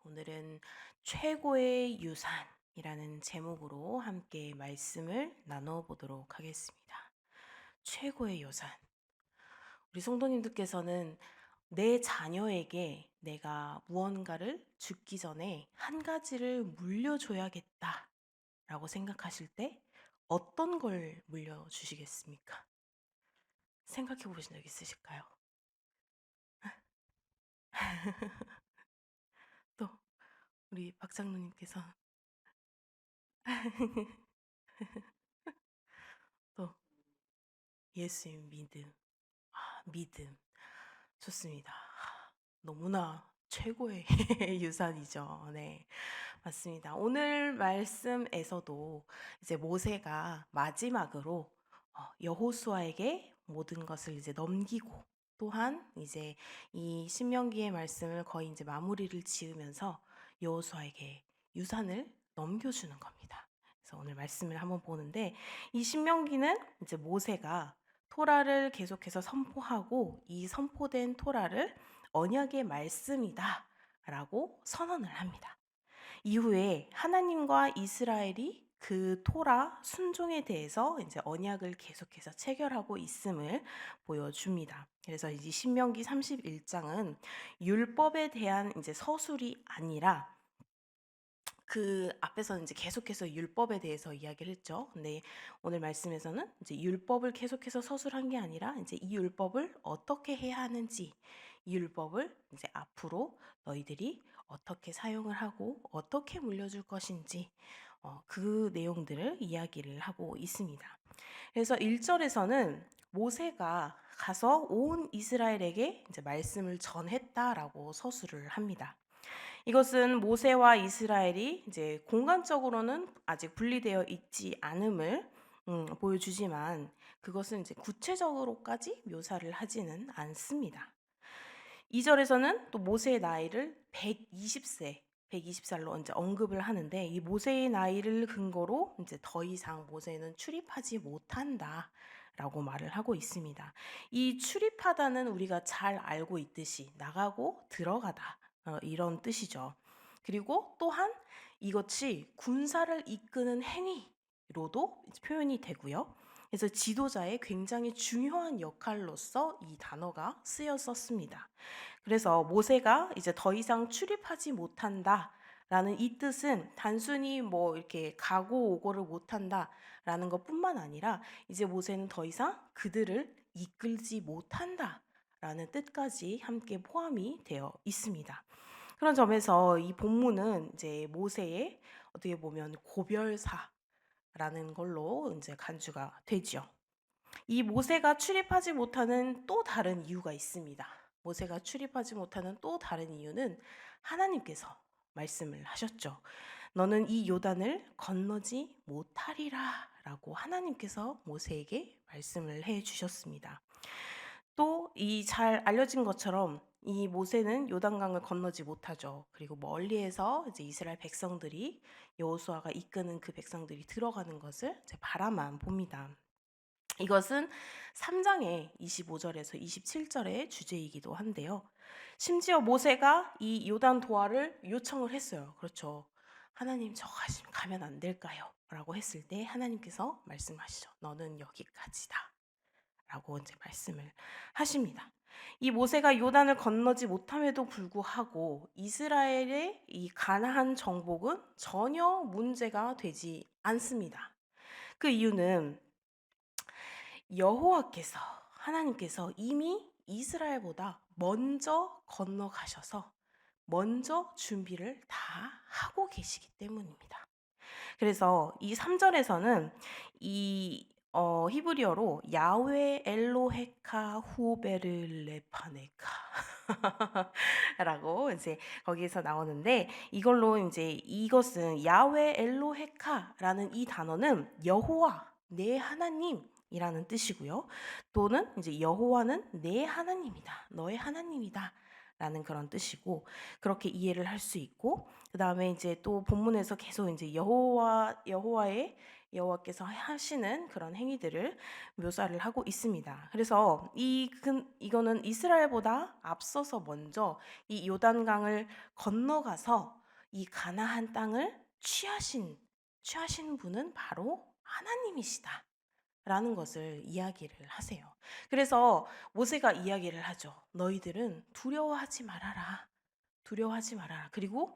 오늘은 최고의 유산이라는 제목으로 함께 말씀을 나눠보도록 하겠습니다. 최고의 유산. 우리 성도님들께서는 내 자녀에게 내가 무언가를 죽기 전에 한 가지를 물려줘야겠다라고 생각하실 때 어떤 걸 물려주시겠습니까? 생각해 보신 적 있으실까요? 또 우리 박장로님께서 또 예수의 믿음. 믿음. 좋습니다. 너무나 최고의 유산이죠. 네. 맞습니다. 오늘 말씀에서도 이제 모세가 마지막으로 여호수아에게 모든 것을 이제 넘기고 또한 이제 이 신명기의 말씀을 거의 이제 마무리를 지으면서 여호수아에게 유산을 넘겨주는 겁니다. 그래서 오늘 말씀을 한번 보는데 이 신명기는 이제 모세가 토라를 계속해서 선포하고 이 선포된 토라를 언약의 말씀이다라고 선언을 합니다. 이후에 하나님과 이스라엘이 그 토라 순종에 대해서 이제 언약을 계속해서 체결하고 있음을 보여줍니다. 그래서 이제 신명기 31장은 율법에 대한 이제 서술이 아니라 그 앞에서는 이제 계속해서 율법에 대해서 이야기를 했죠. 근데 오늘 말씀에서는 이제 율법을 계속해서 서술한 게 아니라 이제 이 율법을 어떻게 해야 하는지, 이 율법을 이제 앞으로 너희들이 어떻게 사용을 하고 어떻게 물려줄 것인지 그 내용들을 이야기를 하고 있습니다. 그래서 1절에서는 모세가 가서 온 이스라엘에게 이제 말씀을 전했다라고 서술을 합니다. 이것은 모세와 이스라엘이 이제 공간적으로는 아직 분리되어 있지 않음을 보여주지만 그것은 이제 구체적으로까지 묘사를 하지는 않습니다. 2절에서는 또 모세의 나이를 120세, 120살로 이제 언급을 하는데 이 모세의 나이를 근거로 이제 더 이상 모세는 출입하지 못한다라고 말을 하고 있습니다. 이 출입하다는 우리가 잘 알고 있듯이 나가고 들어가다 이런 뜻이죠. 그리고 또한 이것이 군사를 이끄는 행위로도 표현이 되고요. 그래서 지도자의 굉장히 중요한 역할로서 이 단어가 쓰였었습니다. 그래서 모세가 이제 더 이상 출입하지 못한다라는 이 뜻은 단순히 뭐 이렇게 가고 오고를 못한다라는 것뿐만 아니라 이제 모세는 더 이상 그들을 이끌지 못한다라는 뜻까지 함께 포함이 되어 있습니다. 그런 점에서 이 본문은 이제 모세의 어떻게 보면 고별사라는 걸로 이제 간주가 되죠. 이 모세가 출입하지 못하는 또 다른 이유가 있습니다. 모세가 출입하지 못하는 또 다른 이유는 하나님께서 말씀을 하셨죠. 너는 이 요단을 건너지 못하리라 라고 하나님께서 모세에게 말씀을 해 주셨습니다. 또 이 잘 알려진 것처럼 이 모세는 요단강을 건너지 못하죠. 그리고 멀리에서 이제 이스라엘 백성들이 여호수아가 이끄는 그 백성들이 들어가는 것을 이제 바라만 봅니다. 이것은 3장의 25절에서 27절의 주제이기도 한데요. 심지어 모세가 이 요단 도하를 요청을 했어요. 그렇죠. 하나님 저 가면 안 될까요? 라고 했을 때 하나님께서 말씀하시죠. 너는 여기까지다. 라고 이제 말씀을 하십니다. 이 모세가 요단을 건너지 못함에도 불구하고 이스라엘의 이 가나안 정복은 전혀 문제가 되지 않습니다. 그 이유는 여호와께서 하나님께서 이미 이스라엘보다 먼저 건너가셔서 먼저 준비를 다 하고 계시기 때문입니다. 그래서 이 3절에서는 이 히브리어로 야훼 엘로헤카 후베르레파네카 라고 이제 거기에서 나오는데 이걸로 이제 이것은 야훼 엘로헤카라는 이 단어는 여호와 내 하나님이라는 뜻이고요. 또는 이제 여호와는 내 하나님이다. 너의 하나님이다. 라는 그런 뜻이고 그렇게 이해를 할 수 있고 그다음에 이제 또 본문에서 계속 이제 여호와의 여호와께서 하시는 그런 행위들을 묘사를 하고 있습니다. 그래서 이거는 이스라엘보다 앞서서 먼저 이 요단강을 건너가서 이 가나안 땅을 취하신 분은 바로 하나님이시다. 라는 것을 이야기를 하세요. 그래서 모세가 이야기를 하죠. 너희들은 두려워하지 말아라. 두려워하지 말아라. 그리고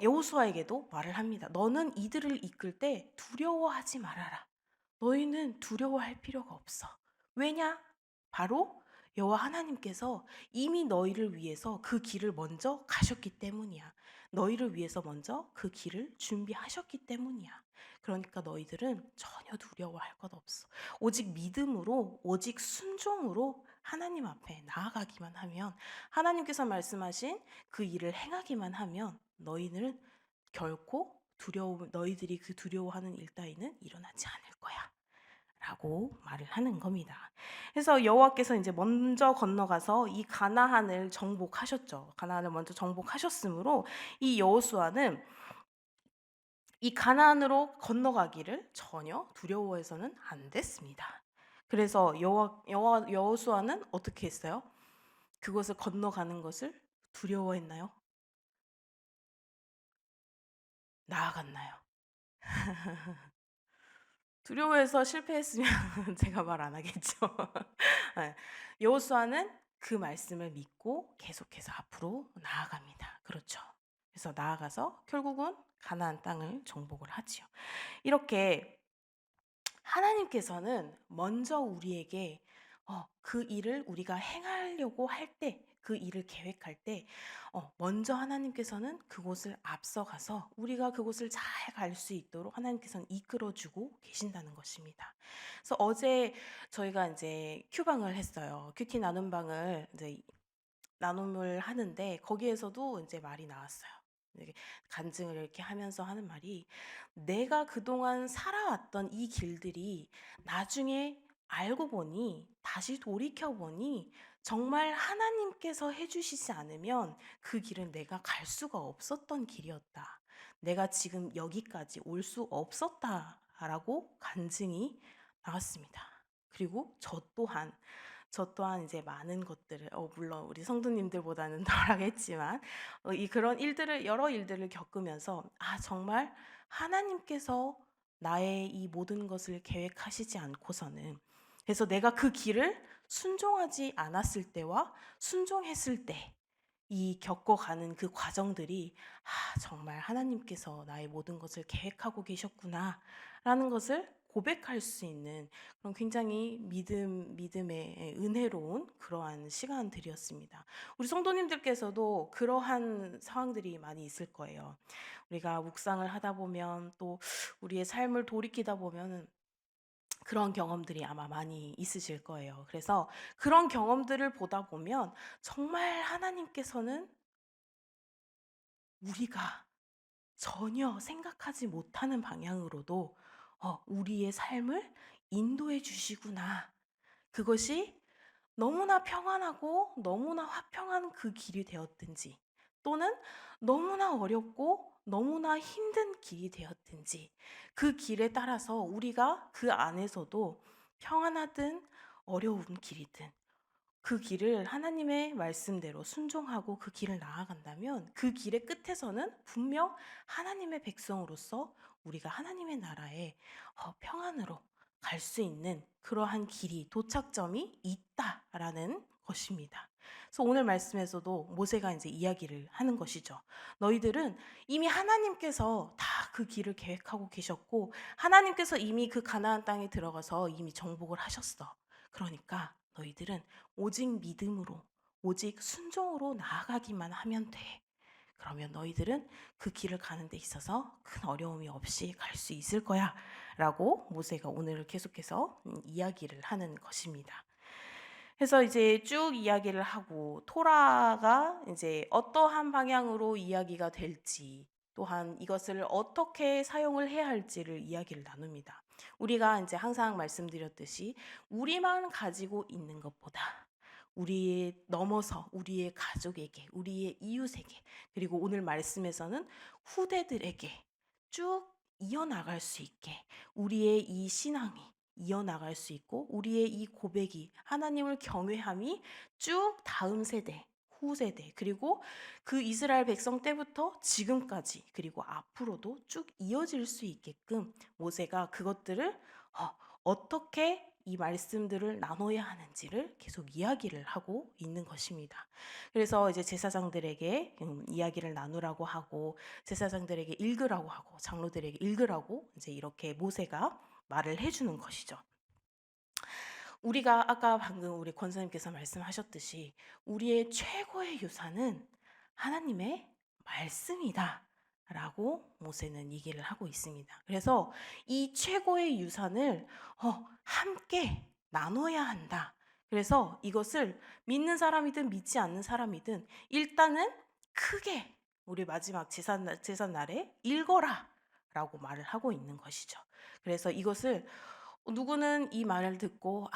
여호수아에게도 말을 합니다. 너는 이들을 이끌 때 두려워하지 말아라. 너희는 두려워할 필요가 없어. 왜냐? 바로 여호와 하나님께서 이미 너희를 위해서 그 길을 먼저 가셨기 때문이야. 너희를 위해서 먼저 그 길을 준비하셨기 때문이야. 그러니까 너희들은 전혀 두려워할 것 없어. 오직 믿음으로, 오직 순종으로 하나님 앞에 나아가기만 하면, 하나님께서 말씀하신 그 일을 행하기만 하면 너희는 결코 너희들이 그 두려워하는 일 따위는 일어나지 않을 거야. 라고 말을 하는 겁니다. 그래서 여호와께서 이제 먼저 건너가서 이 가나안을 정복하셨죠. 가나안을 먼저 정복하셨으므로 이 여호수아는 이 가나안으로 건너가기를 전혀 두려워해서는 안 됐습니다. 그래서 여호수아는 어떻게 했어요? 그것을 건너가는 것을 두려워했나요? 나아갔나요? 두려워해서 실패했으면 제가 말 안 하겠죠. 네. 여호수아는 그 말씀을 믿고 계속해서 앞으로 나아갑니다. 그렇죠. 그래서 나아가서 결국은 가나안 땅을 정복을 하지요. 이렇게 하나님께서는 먼저 우리에게 그 일을 우리가 행하려고 할 때, 그 일을 계획할 때 먼저 하나님께서는 그곳을 앞서가서 우리가 그곳을 잘 갈 수 있도록 하나님께서는 이끌어주고 계신다는 것입니다. 그래서 어제 저희가 이제 큐방을 했어요. 큐티 나눔방을 이제 나눔을 하는데 거기에서도 이제 말이 나왔어요. 간증을 이렇게 하면서 하는 말이, 내가 그동안 살아왔던 이 길들이 나중에 알고 보니, 다시 돌이켜 보니 정말 하나님께서 해주시지 않으면 그 길은 내가 갈 수가 없었던 길이었다. 내가 지금 여기까지 올 수 없었다라고 간증이 나왔습니다. 그리고 저 또한 이제 많은 것들을 물론 우리 성도님들보다는 덜하겠지만 그런 여러 일들을 겪으면서 정말 하나님께서 나의 이 모든 것을 계획하시지 않고서는, 그래서 내가 그 길을 순종하지 않았을 때와 순종했을 때 이 겪어가는 그 과정들이 정말 하나님께서 나의 모든 것을 계획하고 계셨구나라는 것을 고백할 수 있는 그런 굉장히 믿음의 은혜로운 그러한 시간들이었습니다. 우리 성도님들께서도 그러한 상황들이 많이 있을 거예요. 우리가 묵상을 하다 보면 또 우리의 삶을 돌이키다 보면은 그런 경험들이 아마 많이 있으실 거예요. 그래서 그런 경험들을 보다 보면 정말 하나님께서는 우리가 전혀 생각하지 못하는 방향으로도 우리의 삶을 인도해 주시구나. 그것이 너무나 평안하고 너무나 화평한 그 길이 되었든지, 또는 너무나 어렵고 너무나 힘든 길이 되었든지, 그 길에 따라서 우리가 그 안에서도 평안하든 어려운 길이든 그 길을 하나님의 말씀대로 순종하고 그 길을 나아간다면 그 길의 끝에서는 분명 하나님의 백성으로서 우리가 하나님의 나라에 평안으로 갈 수 있는 그러한 길이, 도착점이 있다라는 것입니다. 그래서 오늘 말씀에서도 모세가 이제 이야기를 하는 것이죠. 너희들은 이미 하나님께서 다 그 길을 계획하고 계셨고, 하나님께서 이미 그 가나안 땅에 들어가서 이미 정복을 하셨어. 그러니까 너희들은 오직 믿음으로, 오직 순종으로 나아가기만 하면 돼. 그러면 너희들은 그 길을 가는 데 있어서 큰 어려움이 없이 갈 수 있을 거야. 라고 모세가 오늘 계속해서 이야기를 하는 것입니다. 그래서 이제 쭉 이야기를 하고 토라가 이제 어떠한 방향으로 이야기가 될지, 또한 이것을 어떻게 사용을 해야 할지를 이야기를 나눕니다. 우리가 이제 항상 말씀드렸듯이 우리만 가지고 있는 것보다 우리의 넘어서 우리의 가족에게, 우리의 이웃에게, 그리고 오늘 말씀에서는 후대들에게 쭉 이어나갈 수 있게 우리의 이 신앙이 이어나갈 수 있고 우리의 이 고백이 하나님을 경외함이 쭉 다음 세대, 후 세대 그리고 그 이스라엘 백성 때부터 지금까지 그리고 앞으로도 쭉 이어질 수 있게끔 모세가 그것들을 어떻게 이 말씀들을 나눠야 하는지를 계속 이야기를 하고 있는 것입니다. 그래서 이제 제사장들에게 이야기를 나누라고 하고 제사장들에게 읽으라고 하고 장로들에게 읽으라고 이제 이렇게 모세가 말을 해주는 것이죠. 우리가 아까 방금 우리 권사님께서 말씀하셨듯이 우리의 최고의 유산은 하나님의 말씀이다. 라고 모세는 얘기를 하고 있습니다. 그래서 이 최고의 유산을 함께 나눠야 한다. 그래서 이것을 믿는 사람이든 믿지 않는 사람이든 일단은 크게 우리 마지막 제삿날에 읽어라 라고 말을 하고 있는 것이죠. 그래서 이것을 누구는 이 말을 듣고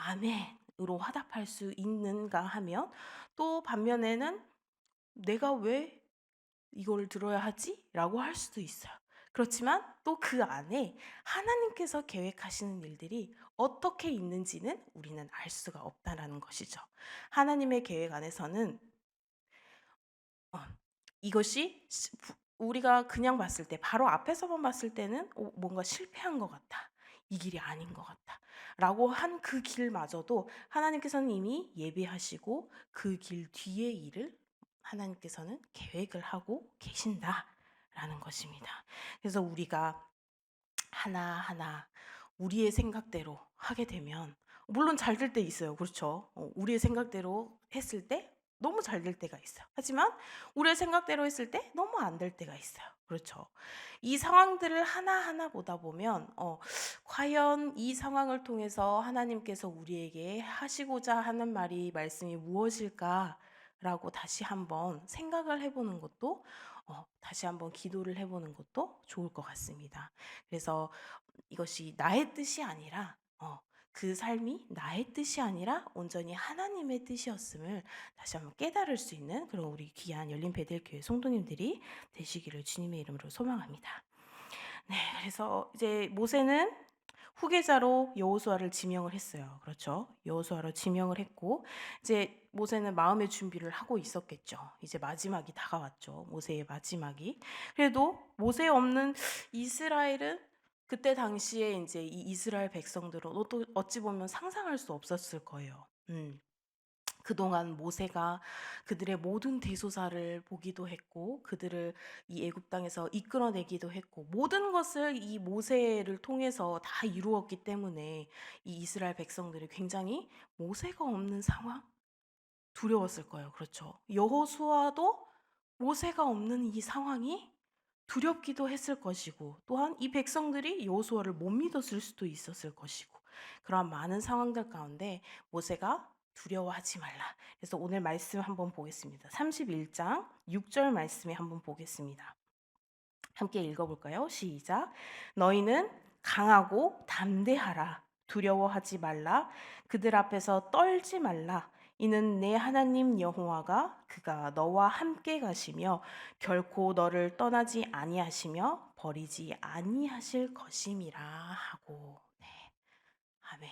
아멘으로 화답할 수 있는가 하면 또 반면에는 내가 왜 이걸 들어야 하지? 라고 할 수도 있어요. 그렇지만 또 그 안에 하나님께서 계획하시는 일들이 어떻게 있는지는 우리는 알 수가 없다라는 것이죠. 하나님의 계획 안에서는 이것이 우리가 그냥 봤을 때 바로 앞에서만 봤을 때는 뭔가 실패한 것 같다. 이 길이 아닌 것 같다. 라고 한 그 길마저도 하나님께서는 이미 예비하시고 그 길 뒤의 일을 하나님께서는 계획을 하고 계신다라는 것입니다. 그래서 우리가 하나하나 우리의 생각대로 하게 되면 물론 잘 될 때 있어요. 그렇죠? 우리의 생각대로 했을 때 너무 잘 될 때가 있어요. 하지만 우리의 생각대로 했을 때 너무 안 될 때가 있어요. 그렇죠? 이 상황들을 하나하나 보다 보면 과연 이 상황을 통해서 하나님께서 우리에게 하시고자 하는 말씀이 무엇일까라고 다시 한번 생각을 해보는 것도 다시 한번 기도를 해보는 것도 좋을 것 같습니다. 그래서 이것이 나의 뜻이 아니라 그 삶이 나의 뜻이 아니라 온전히 하나님의 뜻이었음을 다시 한번 깨달을 수 있는 그런 우리 귀한 열린 베델교회 성도님들이 되시기를 주님의 이름으로 소망합니다. 네, 그래서 이제 모세는 후계자로 여호수아를 지명을 했어요. 그렇죠? 여호수아로 지명을 했고 이제 모세는 마음의 준비를 하고 있었겠죠. 이제 마지막이 다가왔죠. 모세의 마지막이. 그래도 모세 없는 이스라엘은 그때 당시에 이제 이 이스라엘 백성들은 또 어찌 보면 상상할 수 없었을 거예요. 그동안 모세가 그들의 모든 대소사를 보기도 했고 그들을 이 애굽 땅에서 이끌어내기도 했고 모든 것을 이 모세를 통해서 다 이루었기 때문에 이 이스라엘 백성들이 굉장히 모세가 없는 상황 두려웠을 거예요. 그렇죠? 여호수아도 모세가 없는 이 상황이 두렵기도 했을 것이고 또한 이 백성들이 여호수아를 못 믿었을 수도 있었을 것이고 그러한 많은 상황들 가운데 모세가 두려워하지 말라. 그래서 오늘 말씀 한번 보겠습니다. 31장 6절 말씀에 한번 보겠습니다. 함께 읽어볼까요? 시작. 너희는 강하고 담대하라. 두려워하지 말라. 그들 앞에서 떨지 말라. 이는 내 하나님 여호와가 그가 너와 함께 가시며 결코 너를 떠나지 아니하시며 버리지 아니하실 것임이라 하고. 네. 아멘.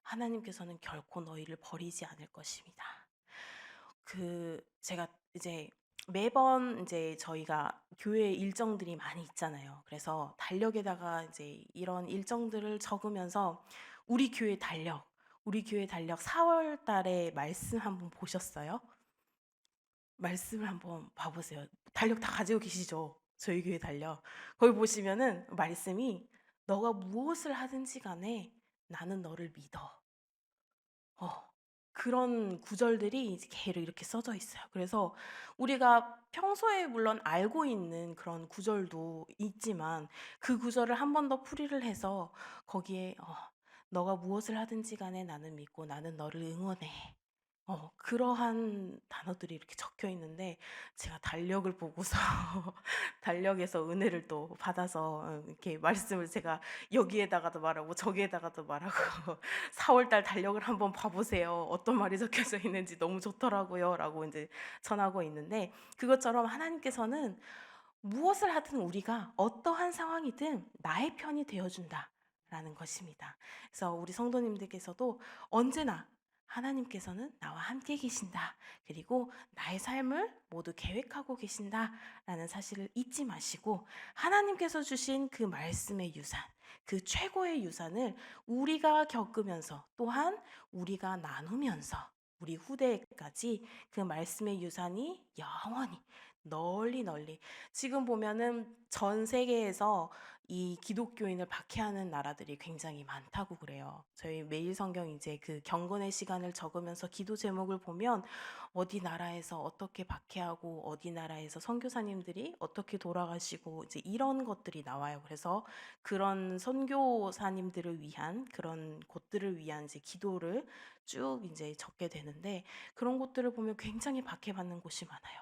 하나님께서는 결코 너희를 버리지 않을 것입니다. 제가 이제 매번 이제 저희가 교회 일정들이 많이 있잖아요. 그래서 달력에다가 이제 이런 일정들을 적으면서 우리 교회 달력 4월 달에 말씀 한번 보셨어요? 말씀을 한번 봐보세요. 달력 다 가지고 계시죠? 저희 교회 달력. 거기 보시면은 말씀이 너가 무엇을 하든지 간에 나는 너를 믿어. 그런 구절들이 이제 계속 이렇게 써져 있어요. 그래서 우리가 평소에 물론 알고 있는 그런 구절도 있지만 그 구절을 한 번 더 풀이를 해서 거기에 너가 무엇을 하든지 간에 나는 믿고 나는 너를 응원해. 그러한 단어들이 이렇게 적혀 있는데 제가 달력을 보고서 달력에서 은혜를 또 받아서 이렇게 말씀을 제가 여기에다가도 말하고 저기에다가도 말하고 4월 달 달력을 한번 봐보세요. 어떤 말이 적혀져 있는지 너무 좋더라고요. 라고 이제 전하고 있는데 그것처럼 하나님께서는 무엇을 하든 우리가 어떠한 상황이든 나의 편이 되어준다라는 것입니다. 그래서 우리 성도님들께서도 언제나 하나님께서는 나와 함께 계신다. 그리고 나의 삶을 모두 계획하고 계신다라는 사실을 잊지 마시고 하나님께서 주신 그 말씀의 유산, 그 최고의 유산을 우리가 겪으면서 또한 우리가 나누면서 우리 후대까지 그 말씀의 유산이 영원히 널리 널리 지금 보면은 전 세계에서 이 기독교인을 박해하는 나라들이 굉장히 많다고 그래요. 저희 매일 성경 이제 그 경건의 시간을 적으면서 기도 제목을 보면 어디 나라에서 어떻게 박해하고 어디 나라에서 선교사님들이 어떻게 돌아가시고 이제 이런 것들이 나와요. 그래서 그런 선교사님들을 위한 그런 곳들을 위한 이제 기도를 쭉 이제 적게 되는데 그런 곳들을 보면 굉장히 박해받는 곳이 많아요.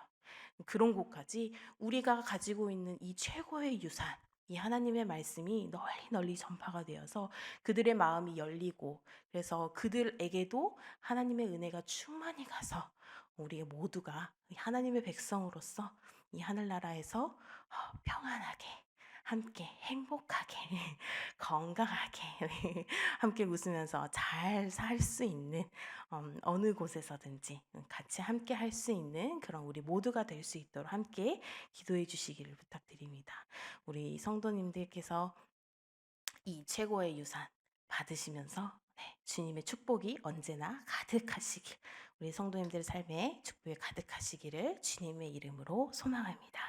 그런 곳까지 우리가 가지고 있는 이 최고의 유산, 이 하나님의 말씀이 널리 널리 전파가 되어서 그들의 마음이 열리고 그래서 그들에게도 하나님의 은혜가 충만히 가서 우리 모두가 하나님의 백성으로서 이 하늘나라에서 평안하게 함께 행복하게 건강하게 함께 웃으면서 잘 살 수 있는 어느 곳에서든지 같이 함께 할 수 있는 그런 우리 모두가 될 수 있도록 함께 기도해 주시기를 부탁드립니다. 우리 성도님들께서 이 최고의 유산 받으시면서 네, 주님의 축복이 언제나 가득하시길 우리 성도님들 삶에 축복이 가득하시기를 주님의 이름으로 소망합니다.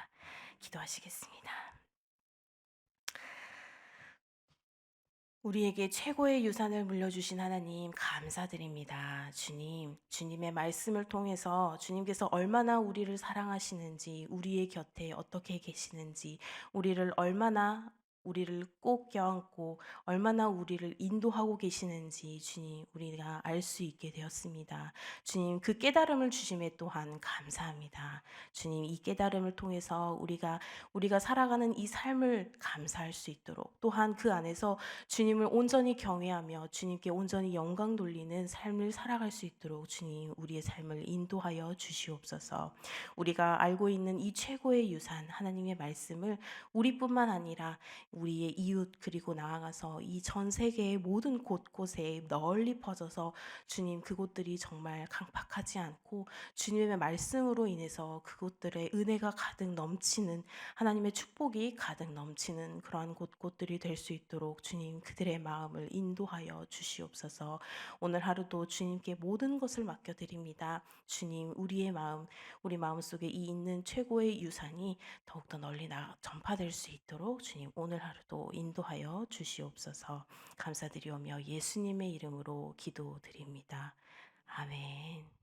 기도하시겠습니다. 우리에게 최고의 유산을 물려주신 하나님 감사드립니다. 주님, 주님의 말씀을 통해서 주님께서 얼마나 우리를 사랑하시는지, 우리의 곁에 어떻게 계시는지, 우리를 꼭 껴안고 얼마나 우리를 인도하고 계시는지 주님 우리가 알 수 있게 되었습니다. 주님 그 깨달음을 주심에 또한 감사합니다. 주님 이 깨달음을 통해서 우리가 살아가는 이 삶을 감사할 수 있도록 또한 그 안에서 주님을 온전히 경외하며 주님께 온전히 영광 돌리는 삶을 살아갈 수 있도록 주님 우리의 삶을 인도하여 주시옵소서. 우리가 알고 있는 이 최고의 유산 하나님의 말씀을 우리뿐만 아니라 우리의 이웃 그리고 나아가서 이 전 세계의 모든 곳곳에 널리 퍼져서 주님 그곳들이 정말 강팍하지 않고 주님의 말씀으로 인해서 그곳들의 은혜가 가득 넘치는 하나님의 축복이 가득 넘치는 그러한 곳곳들이 될 수 있도록 주님 그들의 마음을 인도하여 주시옵소서. 오늘 하루도 주님께 모든 것을 맡겨드립니다. 주님 우리 마음속에 이 있는 최고의 유산이 더욱더 널리 전파될 수 있도록 주님 오늘 하루도 인도하여 주시옵소서. 감사드리오며 예수님의 이름으로 기도드립니다. 아멘.